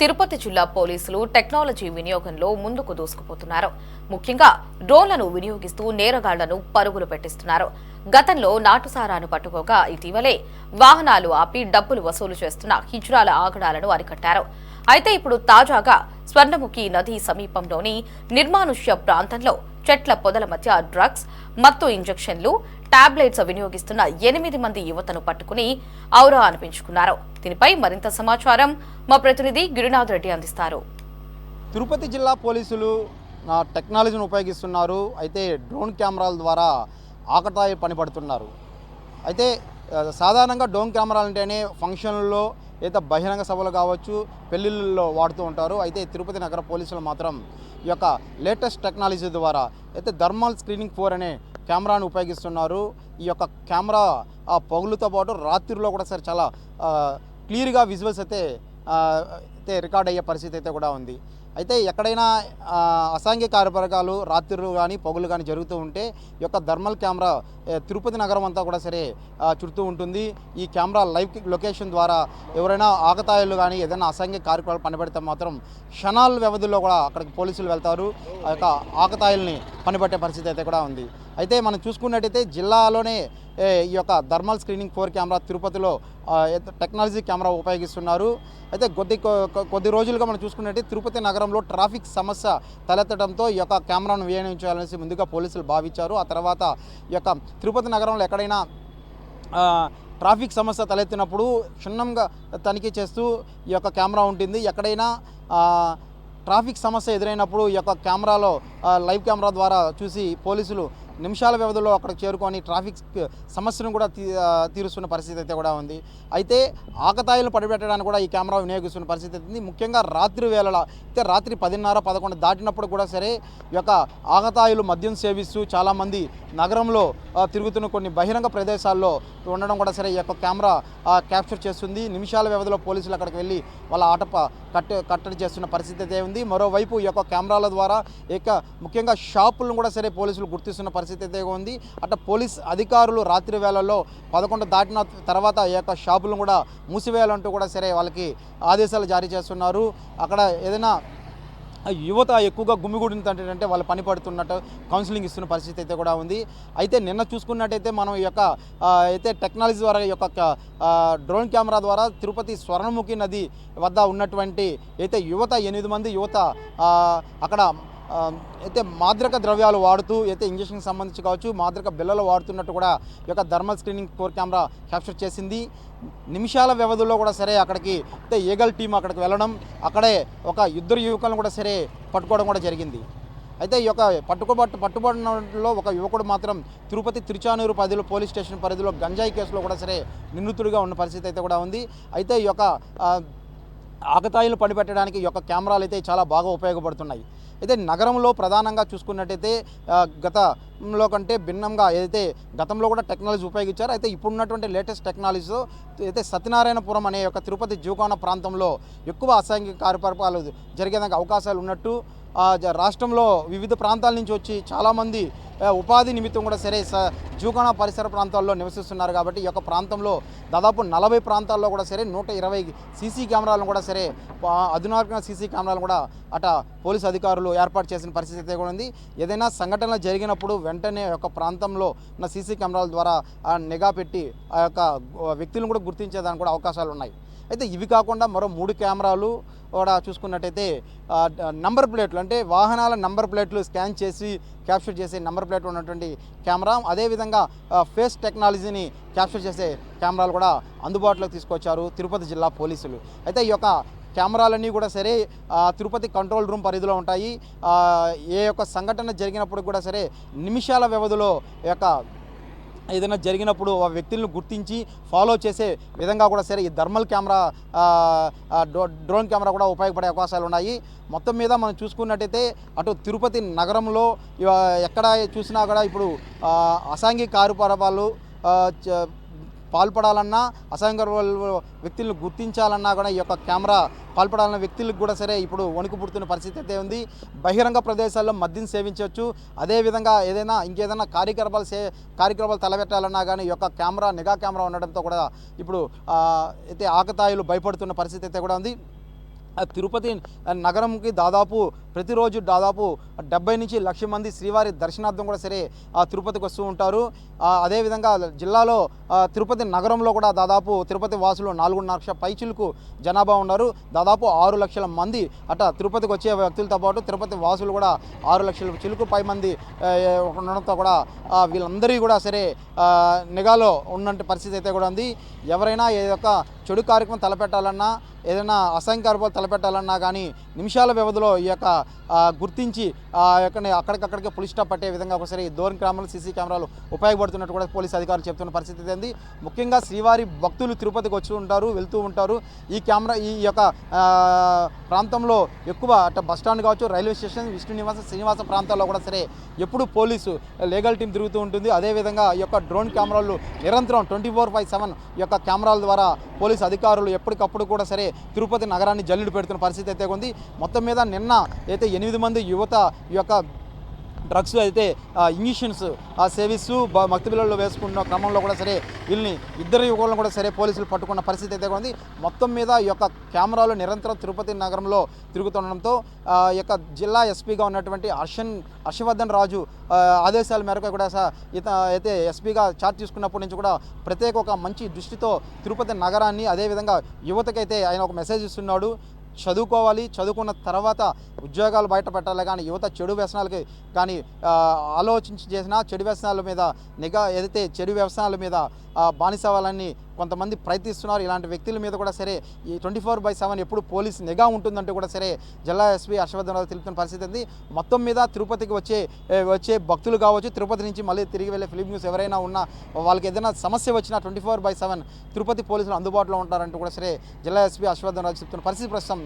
తిరుపతి జిల్లా పోలీసులు టెక్నాలజీ వినియోగంలో ముందుకు దూసుకుపోతున్నారు. ముఖ్యంగా డ్రోన్లను వినియోగిస్తూ నేరగాళ్లను పరుగులు పెట్టిస్తున్నారు. గతంలో నాటుసారాను పట్టుకోగా ఇటీవలే వాహనాలు ఆపి డబ్బులు వసూలు చేస్తున్న హిజ్రాల ఆగడాలను అరికట్టారు. అయితే ఇప్పుడు తాజాగా స్వర్ణముఖి నది సమీపంలోని నిర్మానుష్య ప్రాంతంలో చెట్ల పొదల మధ్య డ్రగ్స్, మత్తు ఇంజెక్షన్లు, టాబ్లెట్స్ వినియోగిస్తున్న 8 మంది యువతను పట్టుకుని ఔరా అనిపించుకున్నారు. దీనిపై మరింత సమాచారం మా ప్రతినిధి గిరినాథ్ రెడ్డి అందిస్తారు. తిరుపతి జిల్లా పోలీసులు టెక్నాలజీని ఉపయోగిస్తున్నారు. అయితే డ్రోన్ కెమెరాల ద్వారా ఆకతాయి పనిపడుతున్నారు. అయితే సాధారణంగా డ్రోన్ కెమెరాలు అంటేనే ఫంక్షన్లలో అయితే బహిరంగ సభలు కావచ్చు, పెళ్లిళ్ళలో వాడుతూ ఉంటారు. అయితే తిరుపతి నగర పోలీసులు మాత్రం ఈ యొక్క లేటెస్ట్ టెక్నాలజీ ద్వారా అయితే థర్మల్ స్క్రీనింగ్ 4 అనే కెమెరాను ఉపయోగిస్తున్నారు. ఈ యొక్క కెమెరా పగులుతో పాటు రాత్రిలో కూడా సరే చాలా క్లియర్గా విజువల్స్ అయితే రికార్డ్ అయ్యే పరిస్థితి అయితే కూడా ఉంది. అయితే ఎక్కడైనా అసాంఘిక కార్యకలాపాలు రాత్రులు కానీ పగులు కానీ జరుగుతూ ఉంటే ఈ యొక్క థర్మల్ కెమెరా తిరుపతి నగరం అంతా కూడా సరే చుడుతూ ఉంటుంది. ఈ కెమెరా లైవ్ లొకేషన్ ద్వారా ఎవరైనా ఆకతాయిలు కానీ ఏదైనా అసాంఘిక కార్యకలాపాలు పనిపెడితే మాత్రం క్షణాల వ్యవధిలో కూడా అక్కడికి పోలీసులు వెళ్తారు. ఆ యొక్క ఆకతాయిల్ని పనిపట్టే పరిస్థితి అయితే కూడా ఉంది. అయితే మనం చూసుకున్నట్టయితే జిల్లాలోనే ఈ యొక్క థర్మల్ స్క్రీనింగ్ 4 కెమెరా తిరుపతిలో టెక్నాలజీ కెమెరా ఉపయోగిస్తున్నారు. అయితే కొద్ది రోజులుగా మనం చూసుకున్నట్టయితే తిరుపతి నగరంలో ట్రాఫిక్ సమస్య తలెత్తడంతో ఈ యొక్క కెమెరాను వినియోగించాలనేసి ముందుగా పోలీసులు భావించారు. ఆ తర్వాత ఈ యొక్క తిరుపతి నగరంలో ఎక్కడైనా ట్రాఫిక్ సమస్య తలెత్తినప్పుడు క్షుణ్ణంగా తనిఖీ చేస్తూ ఈ యొక్క కెమెరా ఉంటుంది. ఎక్కడైనా ట్రాఫిక్ సమస్య ఎదురైనప్పుడు ఈ యొక్క కెమెరాలో లైవ్ కెమెరా ద్వారా చూసి పోలీసులు నిమిషాల వ్యవధిలో అక్కడికి చేరుకొని ట్రాఫిక్ సమస్యను కూడా తీరుస్తున్న పరిస్థితి అయితే కూడా ఉంది. అయితే ఆకతాయిలను పడిపెట్టడానికి కూడా ఈ కెమెరా వినియోగిస్తున్న పరిస్థితి ఉంది. ముఖ్యంగా రాత్రి వేళల అయితే రాత్రి 10:30, 11 దాటినప్పుడు కూడా సరే ఈ యొక్క ఆకతాయిలు మద్యం సేవిస్తూ చాలామంది నగరంలో తిరుగుతున్న కొన్ని బహిరంగ ప్రదేశాల్లో ఉండడం కూడా సరే ఈ యొక్క కెమెరా క్యాప్చర్ చేస్తుంది. నిమిషాల వ్యవధిలో పోలీసులు అక్కడికి వెళ్ళి వాళ్ళ కట్టడి చేస్తున్న పరిస్థితి అయితే ఉంది. మరోవైపు ఈ యొక్క కెమెరాల ద్వారా ముఖ్యంగా షాపులను కూడా సరే పోలీసులు గుర్తిస్తున్న పరిస్థితి అయితే ఉంది. అట్లా పోలీస్ అధికారులు రాత్రి వేళల్లో 11 దాటిన తర్వాత ఈ యొక్క షాపులను కూడా మూసివేయాలంటూ కూడా సరే వాళ్ళకి ఆదేశాలు జారీ చేస్తున్నారు. అక్కడ ఏదైనా యువత ఎక్కువగా గుమిగూడినట్టే వాళ్ళు పని పడుతున్నట్టు కౌన్సిలింగ్ ఇస్తున్న పరిస్థితి అయితే కూడా ఉంది. అయితే నిన్న చూసుకున్నట్టయితే మనం ఈ యొక్క అయితే టెక్నాలజీ ద్వారా ఈ యొక్క డ్రోన్ కెమెరా ద్వారా తిరుపతి స్వర్ణముఖి నది వద్ద ఉన్నటువంటి అయితే 8 మంది యువత అక్కడ అయితే మాదక ద్రవ్యాలు వాడుతూ అయితే ఇంజక్షన్కి సంబంధించి కావచ్చు, మాదక బిళ్ళలు వాడుతున్నట్టు కూడా ఈ యొక్క థర్మల్ స్క్రీనింగ్ 4 కెమెరా క్యాప్చర్ చేసింది. నిమిషాల వ్యవధిలో కూడా సరే అక్కడికి అయితే ఈగల్ టీం అక్కడికి వెళ్ళడం, అక్కడే ఒక ఇద్దరు యువకులను కూడా సరే పట్టుకోవడం కూడా జరిగింది. అయితే ఈ యొక్క పట్టుబడిలో ఒక యువకుడు మాత్రం తిరుపతి తిరుచానూరు పోలీస్ స్టేషన్ పరిధిలో గంజాయి కేసులో కూడా సరే నిందితుడిగా ఉన్న పరిస్థితి అయితే కూడా ఉంది. అయితే ఈ యొక్క ఆకతాయిలు పనిపెట్టడానికి ఈ యొక్క కెమెరాలు అయితే చాలా బాగా ఉపయోగపడుతున్నాయి. అయితే నగరంలో ప్రధానంగా చూసుకున్నట్టయితే గతంలో కంటే భిన్నంగా ఏదైతే గతంలో కూడా టెక్నాలజీ ఉపయోగించారో అయితే ఇప్పుడున్నటువంటి లేటెస్ట్ టెక్నాలజీతో అయితే సత్యనారాయణపురం అనే యొక్క తిరుపతి జీవకోణ ప్రాంతంలో ఎక్కువ అసాంఘిక కార్యకలాపాలు జరిగేదానికి అవకాశాలు ఉన్నట్టు రాష్ట్రంలో వివిధ ప్రాంతాల నుంచి వచ్చి చాలామంది ఉపాధి నిమిత్తం కూడా సరే జీవకోణ పరిసర ప్రాంతాల్లో నివసిస్తున్నారు. కాబట్టి ఈ యొక్క ప్రాంతంలో దాదాపు 40 ప్రాంతాల్లో కూడా సరే 120 సీసీ కెమెరాలను కూడా సరే అధునాతన సీసీ కెమెరాలను కూడా పోలీసు అధికారులు ఏర్పాటు చేసిన పరిస్థితి అయితే కూడా ఉంది. ఏదైనా సంఘటనలు జరిగినప్పుడు వెంటనే యొక్క ప్రాంతంలో ఉన్న సీసీ కెమెరాల ద్వారా నిఘా పెట్టి ఆ యొక్క వ్యక్తులను కూడా గుర్తించేదానికి కూడా అవకాశాలు ఉన్నాయి. అయితే ఇవి కాకుండా మరో 3 కెమెరాలు కూడా చూసుకున్నట్టయితే నంబర్ ప్లేట్లు అంటే వాహనాల నంబర్ ప్లేట్లు స్కాన్ చేసి క్యాప్చర్ చేసే నంబర్ ప్లేట్లు ఉన్నటువంటి కెమెరా, అదేవిధంగా ఫేస్ టెక్నాలజీని క్యాప్చర్ చేసే కెమెరాలు కూడా అందుబాటులోకి తీసుకొచ్చారు తిరుపతి జిల్లా పోలీసులు. అయితే ఈ యొక్క కెమెరాలన్నీ కూడా సరే తిరుపతి కంట్రోల్ రూమ్ పరిధిలో ఉంటాయి. ఏ యొక్క సంఘటన జరిగినప్పుడు కూడా సరే నిమిషాల వ్యవధిలో ఈ యొక్క ఏదైనా జరిగినప్పుడు ఆ వ్యక్తులను గుర్తించి ఫాలో చేసే విధంగా కూడా సరే ఈ థర్మల్ కెమెరా డ్రోన్ కెమెరా కూడా ఉపయోగపడే అవకాశాలు ఉన్నాయి. మొత్తం మీద మనం చూసుకున్నట్టయితే అటు తిరుపతి నగరంలో ఎక్కడ చూసినా కూడా ఇప్పుడు అసాంఘిక కార్యకలాపాలు పాల్పడాలన్నా, అసాంఘిక వ్యక్తులను గుర్తించాలన్నా కూడా ఈ యొక్క కెమెరా పాల్పడాలన్న వ్యక్తులకు కూడా సరే ఇప్పుడు వణుకు పుడుతున్న పరిస్థితి అయితే ఉంది. బహిరంగ ప్రదేశాల్లో మద్యం సేవించవచ్చు, అదేవిధంగా ఇంకేదైనా కార్యక్రమాలు తలపెట్టాలన్నా కానీ ఈ యొక్క నిఘా కెమెరా ఉండడంతో కూడా ఇప్పుడు అయితే ఆకతాయిలు భయపడుతున్న పరిస్థితి అయితే కూడా ఉంది. తిరుపతి నగరంకి దాదాపు ప్రతిరోజు దాదాపు 70 నుంచి 1,00,000 మంది శ్రీవారి దర్శనార్థం కూడా సరే తిరుపతికి వస్తూ ఉంటారు. అదేవిధంగా జిల్లాలో తిరుపతి నగరంలో కూడా దాదాపు తిరుపతి వాసులు 4.5 లక్షల పైచిలకు జనాభా ఉన్నారు. దాదాపు 6 లక్షల మంది తిరుపతికి వచ్చే వ్యక్తులతో పాటు తిరుపతి వాసులు కూడా 6 లక్షల చిలుకు పై మంది ఉండడంతో కూడా వీళ్ళందరికీ కూడా సరే నిఘాలో ఉన్నట్టు పరిస్థితి అయితే కూడా ఉంది. ఎవరైనా ఏదొక చెడు కార్యక్రమం తలపెట్టాలన్నా ఏదైనా అసంఖ్యారూపాలు తలపెట్టాలన్నా కానీ నిమిషాల వ్యవధిలో ఈ యొక్క గుర్తించి అక్కడికక్కడికే పులి స్టాప్ పట్టే విధంగా ఒకసారి డ్రోన్ కెమెరాలు సీసీ కెమెరాలు ఉపయోగపడుతున్నట్టు కూడా పోలీసు అధికారులు చెప్తున్న పరిస్థితి ఉంది. ముఖ్యంగా శ్రీవారి భక్తులు తిరుపతికి వచ్చి ఉంటారు, వెళ్తూ ఉంటారు. ఈ యొక్క ప్రాంతంలో ఎక్కువ బస్టాండ్ కావచ్చు, రైల్వే స్టేషన్, విష్ణు నివాసం, శ్రీనివాస ప్రాంతాల్లో కూడా సరే ఎప్పుడు పోలీసు లీగల్ టీం తిరుగుతూ ఉంటుంది. అదేవిధంగా ఈ యొక్క డ్రోన్ కెమెరాలు నిరంతరం 24/7 ఈ యొక్క కెమెరాల ద్వారా పోలీసు అధికారులు ఎప్పటికప్పుడు కూడా సరే తిరుపతి నగరాన్ని జల్లెడు పెడుతున్న పరిస్థితి అయితే ఉంది. మొత్తం మీద నిన్న అయితే 8 మంది యువత ఈ యొక్క డ్రగ్స్ అయితే ఇంజెక్షన్స్ సేవిస్తూ మత్తు బిళ్ళల్లో వేసుకున్న క్రమంలో కూడా సరే వీళ్ళని ఇద్దరు యువకులను కూడా సరే పోలీసులు పట్టుకున్న పరిస్థితి అయితే ఉంది. మొత్తం మీద ఈ యొక్క కెమెరాలు నిరంతరం తిరుపతి నగరంలో తిరుగుతుండడంతో ఈ యొక్క జిల్లా ఎస్పీగా ఉన్నటువంటి హర్షవర్ధన్ రాజు ఆదేశాల మేరకు కూడా అయితే ఎస్పీగా చార్జ్ తీసుకున్నప్పటి నుంచి కూడా ప్రత్యేక ఒక మంచి దృష్టితో తిరుపతి నగరాన్ని అదేవిధంగా యువతకైతే ఆయన ఒక మెసేజ్ ఇస్తున్నాడు. చదువుకోవాలి, చదువుకున్న తర్వాత ఉద్యోగాలు బయట పెట్టాలి, కానీ యువత చెడు వ్యసనాలకి కానీ ఆలోచించి చేసిన చెడు వ్యసనాల మీద నిఘా ఏదైతే చెడు వ్యసనాల మీద బానిసవ్వాలని కొంతమంది ప్రయత్నిస్తున్నారు. ఇలాంటి వ్యక్తుల మీద కూడా సరే ఈ 24/7 ఎప్పుడు పోలీసు నిఘా ఉంటుందంటే కూడా సరే జిల్లా ఎస్పీ హర్షవర్ధన్ రావు తెలుపుతున్న పరిస్థితి ఉంది. మొత్తం మీద తిరుపతికి వచ్చే భక్తులు కావచ్చు, తిరుపతి నుంచి మళ్ళీ తిరిగి వెళ్ళే ఫిలిం న్యూస్ ఎవరైనా ఉన్నా వాళ్ళకి ఏదైనా సమస్య వచ్చినా 24/7 తిరుపతి పోలీసులు అందుబాటులో ఉంటారంటూ కూడా సరే జిల్లా ఎస్పీ హర్షవర్ధన్ రావు చెప్తున్న పరిస్థితి ప్రస్తుతం